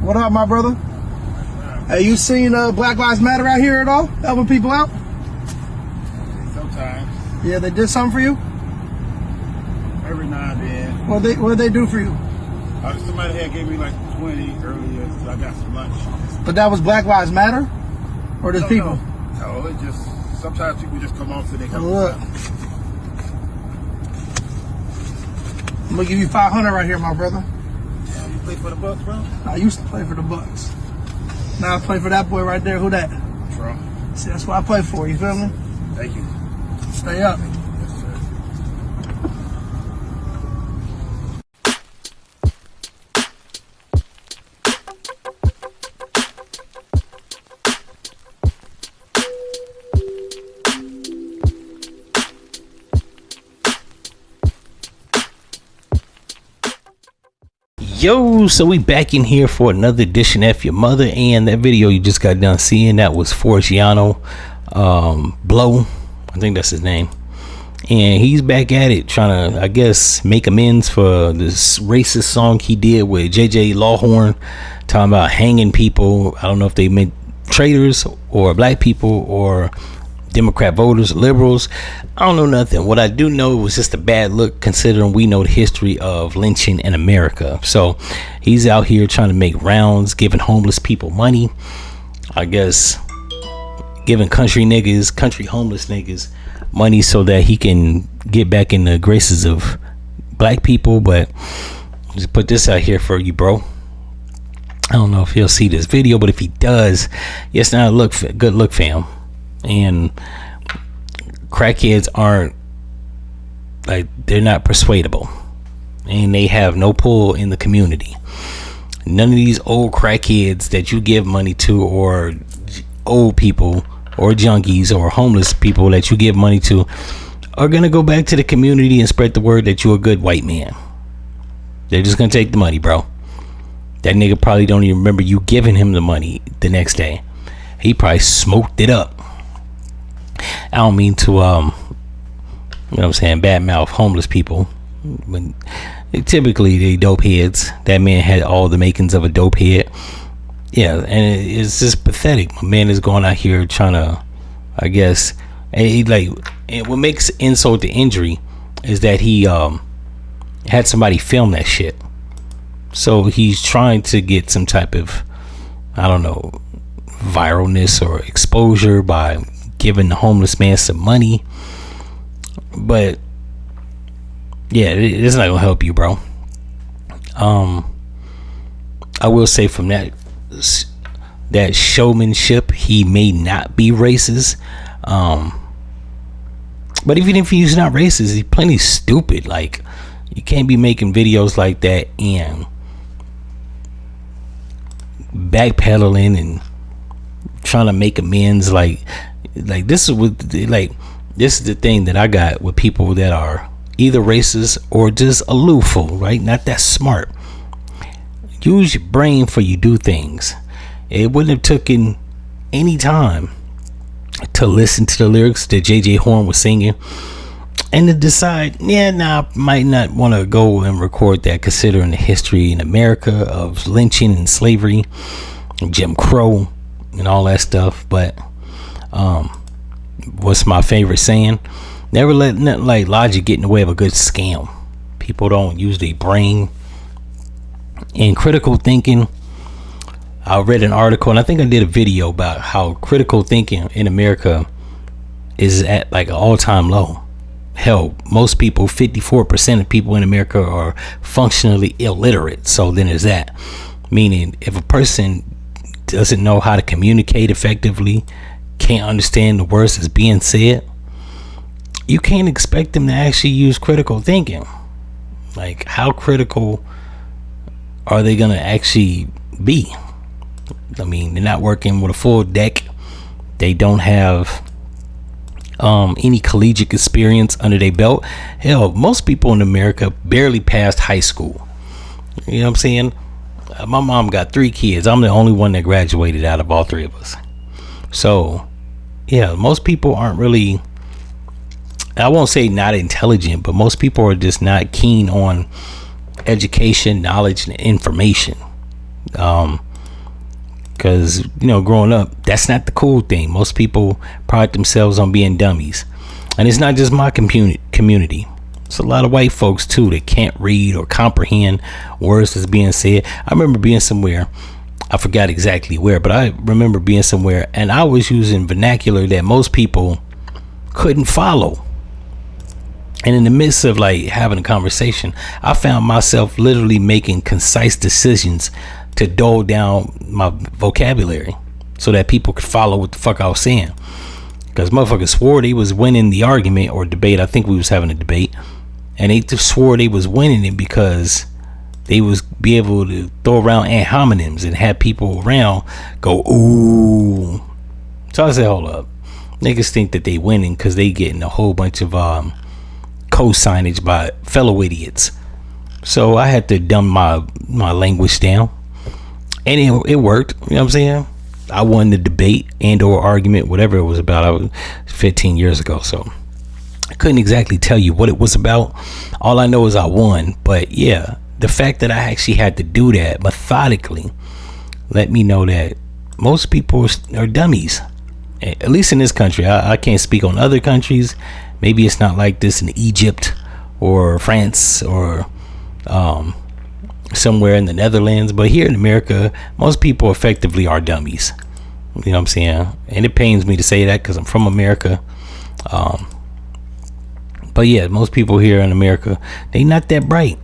What up, my brother? Hey, you seen Black Lives Matter out here at all? Helping people out? Sometimes. Yeah, they did something for you? Every now and then. What did they do for you? Somebody had gave me like 20 earlier, so I got some lunch. But that was Black Lives Matter? Or just people? No, it just, sometimes people just come on so they come. Look. I'm gonna give you 500 right here, my brother. Yeah, you play for the Bucks, bro? I used to play for the Bucks. Now I play for that boy right there. Who that? Trump. See, that's what I play for. You feel me? Thank you. Stay up. Yes, sir. Yo, so we back in here for another edition of F-ya-Motha, and that video you just got done seeing, that was Forgiato, Blow, I think that's his name, and he's back at it trying to, I guess, make amends for this racist song he did with JJ Lawhorn, talking about hanging people. I don't know if they meant traitors or black people or Democrat voters, liberals. I don't know nothing. What I do know was just a bad look, considering we know the history of lynching in America. So he's out here trying to make rounds, giving homeless people money, I guess giving country homeless niggas money so that he can get back in the graces of black people. But just put this out here for you, bro. I don't know if he'll see this video, but if he does, it's not a good look, fam. And crackheads aren't, like, they're not persuadable, and they have no pull in the community. None of these old crackheads that you give money to, or old people or junkies or homeless people that you give money to, are gonna go back to the community and spread the word that you're a good white man. They're just gonna take the money, bro. That nigga probably don't even remember you giving him the money the next day. He probably smoked it up. I don't mean to, you know what I'm saying, badmouth homeless people. When typically they dope heads. That man had all the makings of a dope head. Yeah, and it's just pathetic. My man is going out here trying to, I guess, and what makes insult to injury is that he had somebody film that shit. So he's trying to get some type of, I don't know, viralness or exposure by giving the homeless man some money. But yeah, it's not gonna help you, bro. I will say, from that showmanship, he may not be racist, but even if he's not racist, he's plenty stupid. Like, you can't be making videos like that and backpedaling and trying to make amends. Like this is the thing that I got with people that are either racist or just aloof, right? Not that smart. Use your brain for you do things. It wouldn't have taken any time to listen to the lyrics that JJ Horn was singing and to decide, might not want to go and record that, considering the history in America of lynching and slavery, Jim Crow, and all that stuff. But what's my favorite saying? Never let nothing like logic get in the way of a good scam. People don't use their brain. In critical thinking, I read an article, and I think I did a video about how critical thinking in America is at like an all-time low. Hell, most people, 54% of people in America, are functionally illiterate. So then there's that. Meaning, if a person doesn't know how to communicate effectively, can't understand the words that's being said, you can't expect them to actually use critical thinking. Like, how critical are they gonna actually be? I mean, they're not working with a full deck. They don't have any collegiate experience under their belt. Hell, most people in America barely passed high school. You know what I'm saying? My mom got 3 kids. I'm the only one that graduated out of all 3 of us. So yeah, most people aren't really, I won't say not intelligent, but most people are just not keen on education, knowledge, and information. Because, you know, growing up, that's not the cool thing. Most people pride themselves on being dummies. And it's not just my community. It's a lot of white folks, too, that can't read or comprehend words that's being said. I remember being somewhere, I forgot exactly where, but I remember being somewhere, and I was using vernacular that most people couldn't follow. And in the midst of like having a conversation, I found myself literally making concise decisions to dull down my vocabulary so that people could follow what the fuck I was saying. Because motherfuckers swore they was winning the argument or debate. I think we was having a debate, and they just swore they was winning it because they was be able to throw around ad hominems and have people around go ooh. So I said, hold up, niggas think that they winning because they getting a whole bunch of co-signage by fellow idiots. So I had to dumb my language down, and it worked. You know what I'm saying? I won the debate and or argument, whatever it was about. I was 15 years ago, so I couldn't exactly tell you what it was about. All I know is I won. But yeah, the fact that I actually had to do that methodically let me know that most people are dummies. At least in this country. I can't speak on other countries. Maybe it's not like this in Egypt or France or somewhere in the Netherlands, but here in America, most people effectively are dummies. You know what I'm saying? And it pains me to say that because I'm from America. But yeah, most people here in America, they not that bright.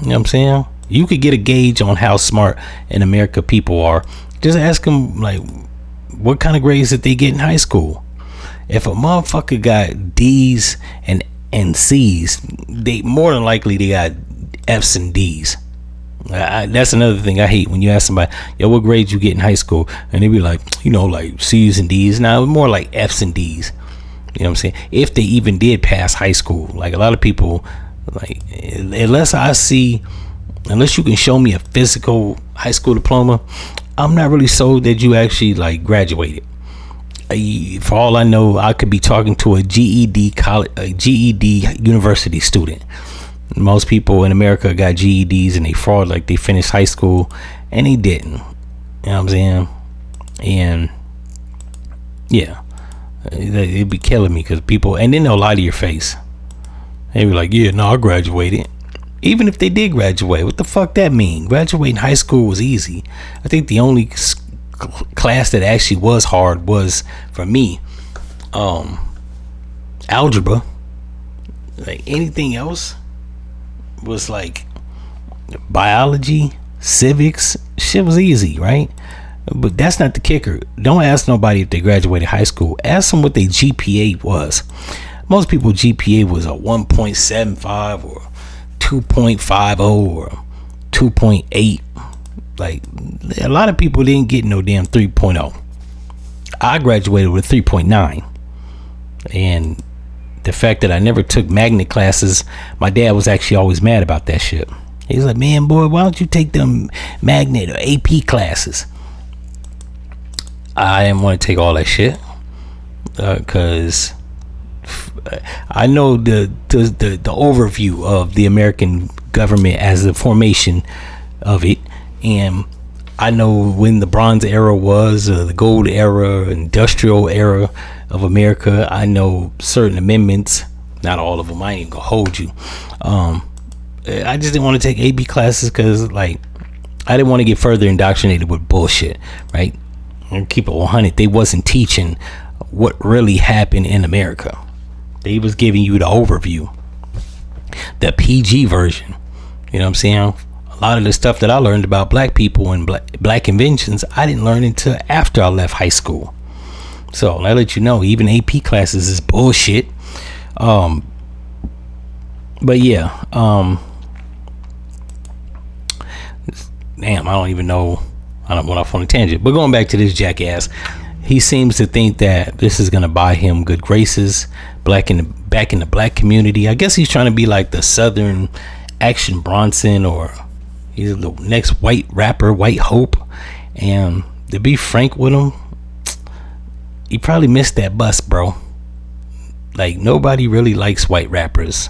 You know what I'm saying? You could get a gauge on how smart in America people are. Just ask them, like, what kind of grades did they get in high school? If a motherfucker got D's and C's, they more than likely they got F's and D's. That's another thing I hate when you ask somebody, yo, what grades you get in high school? And they be like, you know, like C's and D's. Now, more like F's and D's. You know what I'm saying? If they even did pass high school. Like a lot of people, like, unless you can show me a physical high school diploma, I'm not really sold that you actually like graduated. For all I know, I could be talking to a GED university student. Most people in America got GEDs and they fraud like they finished high school, and they didn't. You know what I'm saying? And yeah, it'd be killing me because people, and then they'll lie to your face. They be like, yeah, no, I graduated. Even if they did graduate, what the fuck that mean? Graduating high school was easy. I think the only class that actually was hard was, for me, algebra. Like anything else was like biology, civics, shit was easy, right? But that's not the kicker. Don't ask nobody if they graduated high school. Ask them what their GPA was. Most people GPA was a 1.75 or 2.50 or 2.8. Like a lot of people didn't get no damn 3.0. I graduated with 3.9. And the fact that I never took magnet classes, my dad was actually always mad about that shit. He was like, man, boy, why don't you take them magnet or AP classes? I didn't want to take all that shit because I know the overview of the American government as the formation of it, and I know when the Bronze Era was, the Gold Era, Industrial Era of America. I know certain amendments, not all of them. I ain't even gonna hold you. I just didn't want to take AP classes because, like, I didn't want to get further indoctrinated with bullshit, right? And keep it 100. They wasn't teaching what really happened in America. They was giving you the overview, the PG version. You know what I'm saying? A lot of the stuff that I learned about black people and black inventions, I didn't learn until after I left high school. So I let you know, even AP classes is bullshit. But yeah, damn, I don't even know. I don't went off on a tangent. But going back to this jackass, he seems to think that this is gonna buy him good graces, back in the black community. I guess he's trying to be like the Southern Action Bronson, or he's the next white rapper, White Hope. And to be frank with him, he probably missed that bus, bro. Like, nobody really likes white rappers.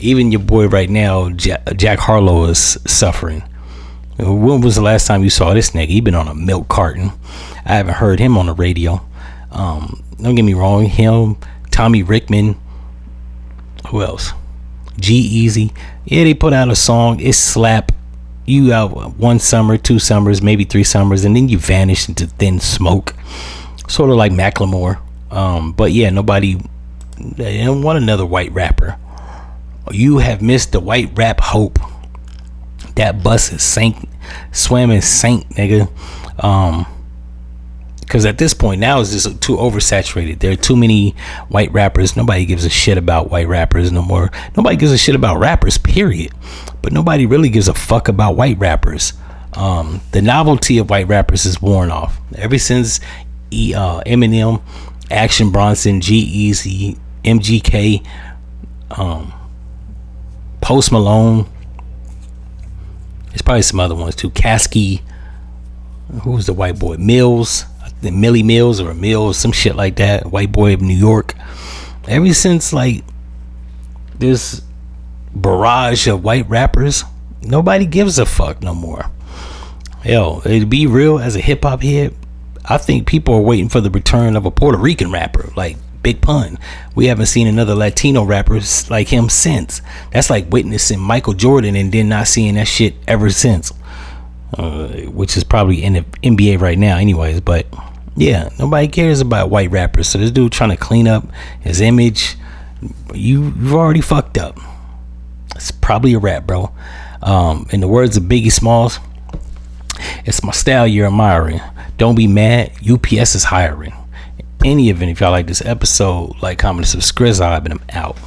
Even your boy right now, Jack Harlow, is suffering. When was the last time you saw this nigga? He been on a milk carton. I haven't heard him on the radio. Don't get me wrong, him, Tommy Rickman, who else? G-Eazy. Yeah, they put out a song, it slap. You out 1 summer, 2 summers, maybe 3 summers, and then you vanish into thin smoke, sort of like Macklemore. But yeah, they don't want another white rapper. You have missed the white rap hope. That bus is swam and sank, nigga. Because at this point now it's just too oversaturated. There are too many white rappers. Nobody gives a shit about white rappers no more. Nobody gives a shit about rappers, period. But nobody really gives a fuck about white rappers. The novelty of white rappers is worn off. Ever since Eminem, Action Bronson, G-Eazy, MGK, Post Malone. There's probably some other ones too. Kasky. Who's the white boy? Mills. Millie Mills or Mills, some shit like that. White boy of New York. Ever since like this barrage of white rappers, nobody gives a fuck no more. Hell, to be real, as a hip hop head, I think people are waiting for the return of a Puerto Rican rapper like Big Pun. We haven't seen another Latino rapper like him since. That's like witnessing Michael Jordan and then not seeing that shit ever since. Which is probably in the NBA right now anyways. But yeah, nobody cares about white rappers. So this dude trying to clean up his image, you've already fucked up. It's probably a rap, bro. In the words of Biggie Smalls, it's my style you're admiring. Don't be mad, UPS is hiring. Any event, if y'all like this episode, like, comment, subscribe, and I'm out.